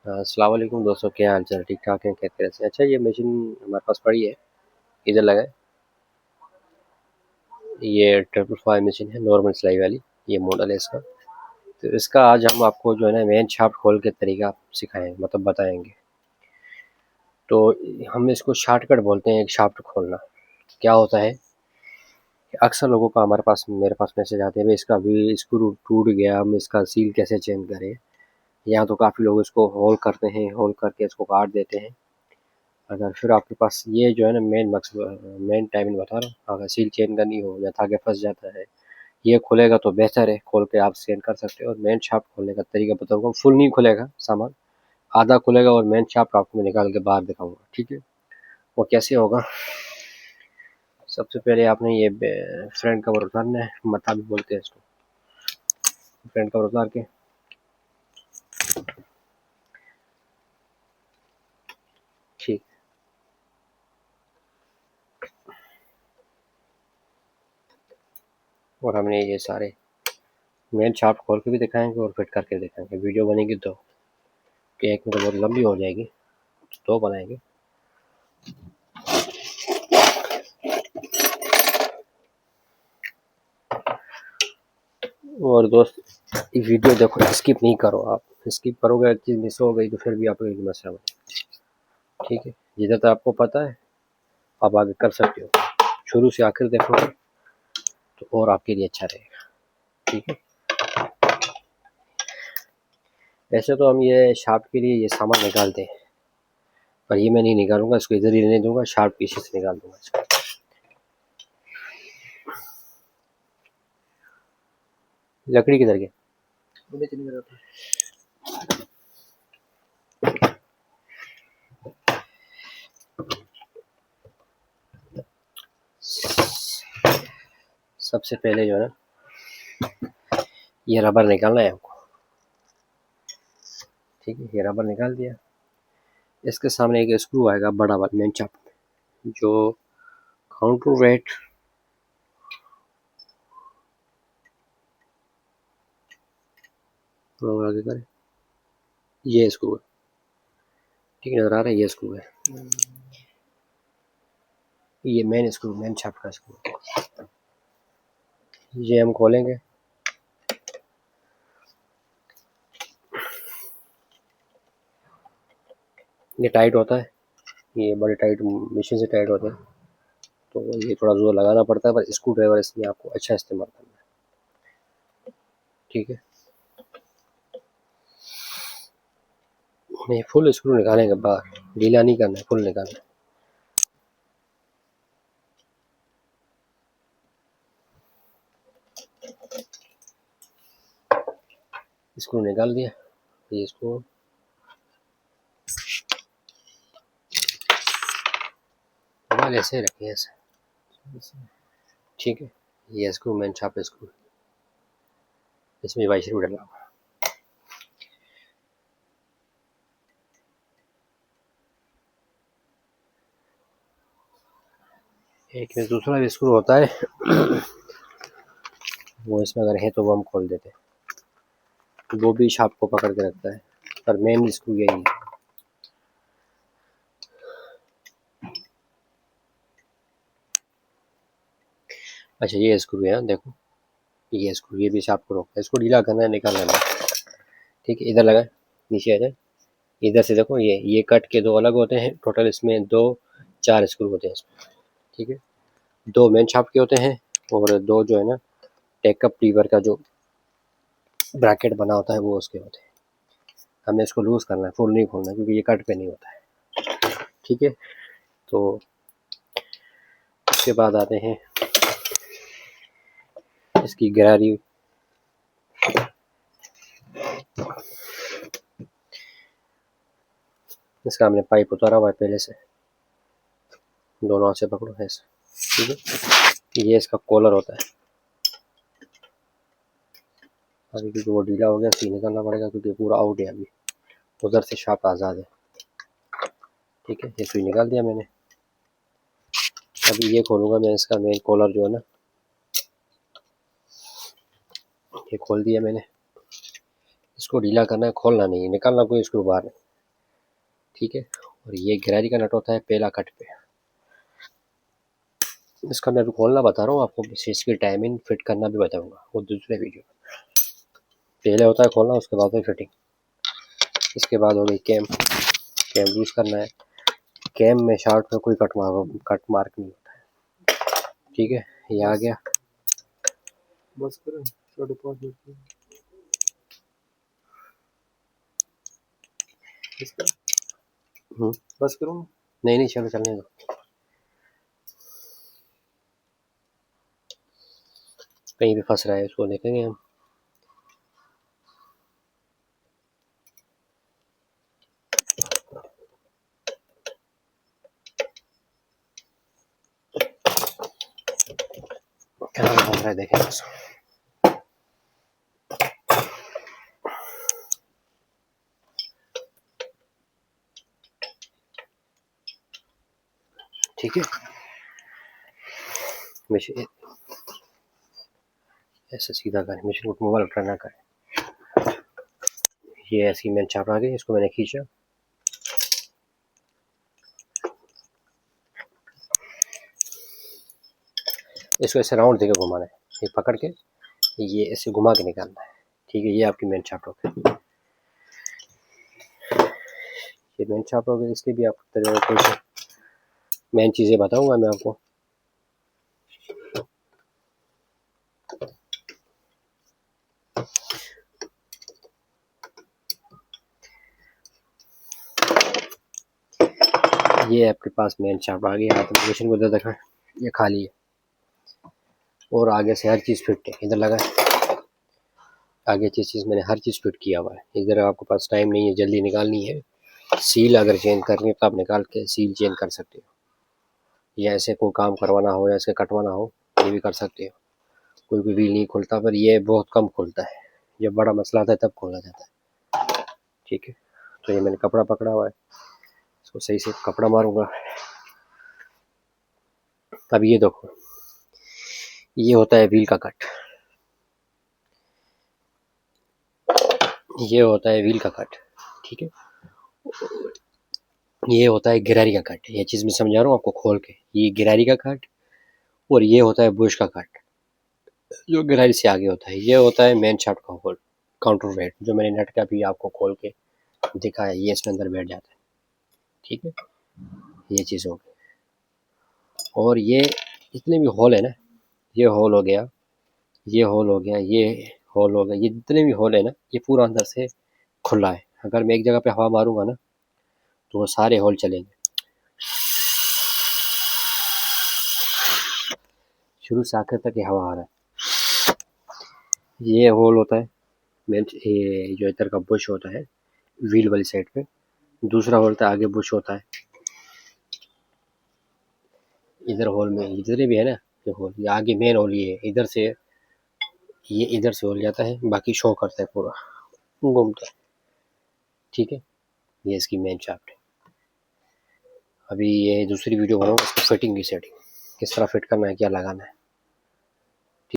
अस्सलाम वालेकुम दोस्तों, क्या हाल चाल? ठीक ठाक हैं? कहते से अच्छा, ये मशीन हमारे पास पड़ी है, इधर लगा है। ये 555 मशीन है, नॉर्मल सिलाई वाली। ये मॉडल है इसका। तो इसका आज हम आपको जो है ना मेन शाफ्ट खोल के तरीका सिखाएंगे, मतलब बताएंगे। तो हम इसको शॉर्टकट बोलते हैं, एक शाफ्ट खोलना। क्या होता है कि अक्सर लोगों का हमारे पास, मेरे पास मैसेज आते हैं, भाई इसका भी स्क्रू टूट गया, हम इसका सील कैसे चेंज करें। या तो काफ़ी लोग इसको होल करते हैं, होल करके इसको काट देते हैं। अगर फिर आपके पास ये जो है ना मेन मकसद, मेन टाइमिंग बता रहा हूँ, अगर सील चेंज करनी हो या धागे फंस जाता है, ये खुलेगा तो बेहतर है, खोल के आप स्कैन कर सकते हो। और मेन शाफ्ट खोलने का तरीका बताऊंगा, फुल नहीं खुलेगा सामान, आधा खुलेगा, और मेन शाफ्ट आपको मैं निकाल के बाहर दिखाऊंगा, ठीक है। वो कैसे होगा? सबसे पहले आपने ये फ्रंट कवर उतारना है, मथा भी बोलते हैं इसको। फ्रंट कवर उतार के ठीक, और हमने ये सारे मेन शाफ्ट खोल के भी दिखाएंगे और फिट करके दिखाएंगे। वीडियो बनेगी तो एक में तो बहुत लंबी हो जाएगी, तो बनाएंगे। और दोस्त, ये वीडियो देखो, स्किप नहीं करो। आप स्किप करोगे, एक चीज़ मिस हो गई तो फिर भी आपको एक समस्या बनेगी, ठीक है। जिधर तक आपको पता है आप आगे कर सकते हो, शुरू से आखिर देखोगे तो और आपके लिए अच्छा रहेगा, ठीक है। वैसे तो हम ये शार्प के लिए ये सामान निकालते हैं, पर ये मैं नहीं निकालूंगा, इसको इधर ही रहने दूंगा, शार्प पीछे से निकाल दूंगा इसको। लकड़ी किधर गई? सबसे पहले जो है ना, ये रबर निकालना है हमको, ठीक है। ये रबर निकाल दिया। इसके सामने एक स्क्रू आएगा बड़ा वाला मेन चाप, जो काउंटर वेट आगे करें, ये स्क्रू है, ठीक है, नजर आ रहा है, ये स्क्रू है। ये मेन स्क्रू, मेन शाफ्ट का स्क्रू, ये हम खोलेंगे। ये टाइट होता है, ये बड़े टाइट मशीन से टाइट होता है, तो ये थोड़ा जोर लगाना पड़ता है, पर स्क्रू ड्राइवर इसमें आपको अच्छा इस्तेमाल करना है, ठीक है। नहीं, फुल स्क्रू निकालेंगे बाहर, ढीला नहीं करना है, फुल निकालना है। स्क्रू निकाल दिया। ये स्क्रू ऐसे रखिए, ऐसे, ठीक है। ये स्क्रू मेन शाफ्ट स्क्रू, इसमें वाइशर भी डला हुआ। एक में दूसरा भी स्क्रू होता है, वो इसमें अगर है तो वो हम खोल देते हैं, वो भी शाफ्ट को पकड़ के रखता है, पर मेन स्क्रू यही है। अच्छा, ये स्क्रू है, देखो, ये स्क्रू, ये भी शाफ्ट को रोकता है। इसको ढीला करना है, निकालना है, ठीक है। इधर लगा, नीचे आ जाए, इधर से देखो, ये कट के दो अलग होते हैं, टोटल इसमें दो, चार स्क्रू होते हैं इसमें, ठीक है। दो मेन शाफ्ट के होते हैं, और दो जो है ना टेकअप लीवर का जो ब्रैकेट बना होता है, वो उसके होते हैं। हमें इसको लूज करना है, फुल नहीं खोलना, क्योंकि ये कट पे नहीं होता है, ठीक है। तो उसके बाद आते हैं इसकी गहराई। इसका हमने पाइप उतारा हुआ है पहले से, दोनों हाथ से पकड़ो ऐसे, ठीक है। ये इसका कॉलर होता है, अभी क्योंकि वो ढीला हो गया, सी निकालना पड़ेगा, क्योंकि पूरा आउट है अभी, उधर से शाफ्ट आज़ाद है, ठीक है। ये सुई निकाल दिया मैंने। अभी ये खोलूंगा मैं, इसका मेन कॉलर जो है ना, ये खोल दिया मैंने। इसको ढीला करना है, खोलना नहीं, निकालना कोई स्क्रू बाहर नहीं, ठीक है। और ये गिरारी का नट होता है पहला कट पे। इसका मैं अभी खोलना बता रहा हूँ आपको, इसकी टाइमिंग फिट करना भी बताऊंगा वो दूसरे वीडियो में। पहले होता है खोलना, उसके बाद फिटिंग। इसके बाद हो गई कैम। कैम यूज़ करना है। कैम में शार्ट में कोई कट मार्क नहीं होता है, ठीक है। ये आ गया। बस करें 5.5 मिनट इसका बस करूँ? नहीं चलो चलने दो। कहीं भी फंस रहा है उसको देखेंगे हम। कहाँ फंस रहा है देखेंगे उसको। ठीक है। मशीन ऐसे सीधा करें, मशीन को मोबाइल उठा ना करें। ये ऐसी मैंने चाप आ गई, इसको मैंने खींचा। इसको ऐसे राउंड देके घुमाना है, ये पकड़ के ये ऐसे घुमा के निकालना है, ठीक है। ये आपकी मेन चाप हो गई। ये मेन चाप हो गई। इसके भी आपको कुछ मेन चीज़ें बताऊंगा मैं आपको। ये आपके पास मेन चाप आ गई। आप मशीन को इधर देखा, ये खाली है और आगे से हर चीज़ फिट है। इधर लगा है, आगे चीज़ मैंने हर चीज़ फिट किया हुआ है। इधर आपके पास टाइम नहीं है, जल्दी निकालनी है, सील अगर चेंज करनी है तो आप निकाल के सील चेंज कर सकते हो, या ऐसे कोई काम करवाना हो या ऐसे कटवाना हो ये भी कर सकते हो। कोई भी व्हील नहीं खुलता, पर ये बहुत कम खुलता है। जब बड़ा मसला आता है तब खोला जाता है, ठीक है। तो ये मैंने कपड़ा पकड़ा हुआ है, इसको सही से कपड़ा मारूंगा। अब ये देखो, ये होता है व्हील का कट, ये होता है व्हील का कट, ठीक है। ये होता है गिरारी का कट। ये चीज़ मैं समझा रहा हूँ आपको खोल के। ये गिरारी का कट और ये होता है बुश का कट, जो गिरारी से आगे होता है। ये होता है मेन शाफ्ट का होल, काउंटर वेट, जो मैंने नेट का भी आपको खोल के दिखाया। ये इसमें अंदर बैठ जाता है, ठीक है। ये चीज़ हो गई। और ये जितने भी होल है ना, ये होल हो गया, ये होल हो गया, ये होल हो गया, ये जितने भी होल है ना, ये पूरा अंदर से खुला है। अगर मैं एक जगह पे हवा मारूंगा ना तो वो सारे होल चलेंगे। शुरू से आखिर तक ये हवा आ रहा है। ये होल होता है मेन, ये जो इधर का बुश होता है व्हील वाली साइड पे। दूसरा होल होता है आगे बुश होता है। इधर होल में जितने भी है ना, ये होल, ये आगे मेन होल ये है। इधर से ये इधर से होल जाता है, बाकी शो करता है पूरा घूमता है, ठीक है। ये इसकी मेन शाफ्ट है। अभी ये दूसरी वीडियो बनाऊँ इसको फिटिंग की, सेटिंग किस तरह फिट करना है, क्या लगाना है।